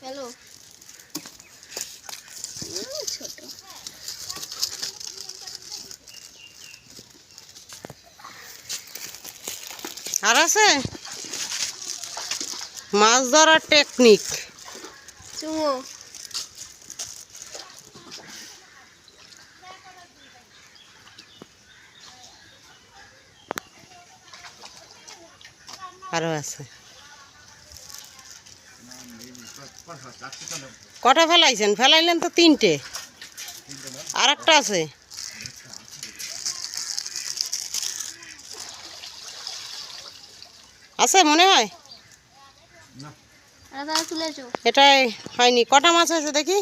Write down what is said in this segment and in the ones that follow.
Hello ছোট আর আছে মাছ ধরার টেকনিক। চুমো আরো আছে। কটা ফেলাইছেন? ফেলাইলেন তো 3টে, আর একটা আছে। আছে মনে হয়, এটাই হয়নি। কটা মাছ আছে দেখি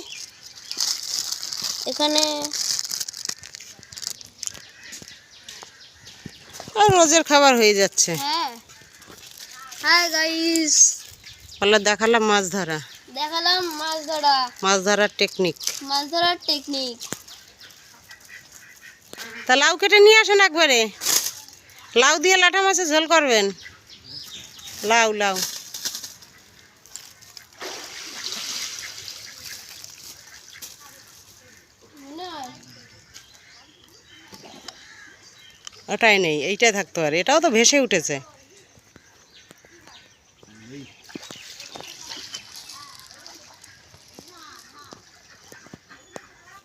এখানে। আর রোজের খাবার হয়ে যাচ্ছে। হ্যাঁ হাই গাইস, বলে দেখালাম মাছ ধরা, দেখালাম মাছ ধরা, মাছ ধরার টেকনিক। মাছ ধরার টেকনিক। তা লাউ কেটে নিয়ে আসেন একবারে, লাউ দিয়ে লাটা মাছের ঝোল করবেন। লাউ লাউ ওটাই নেই, এইটাই থাকতে পারে। এটাও তো ভেসে উঠেছে।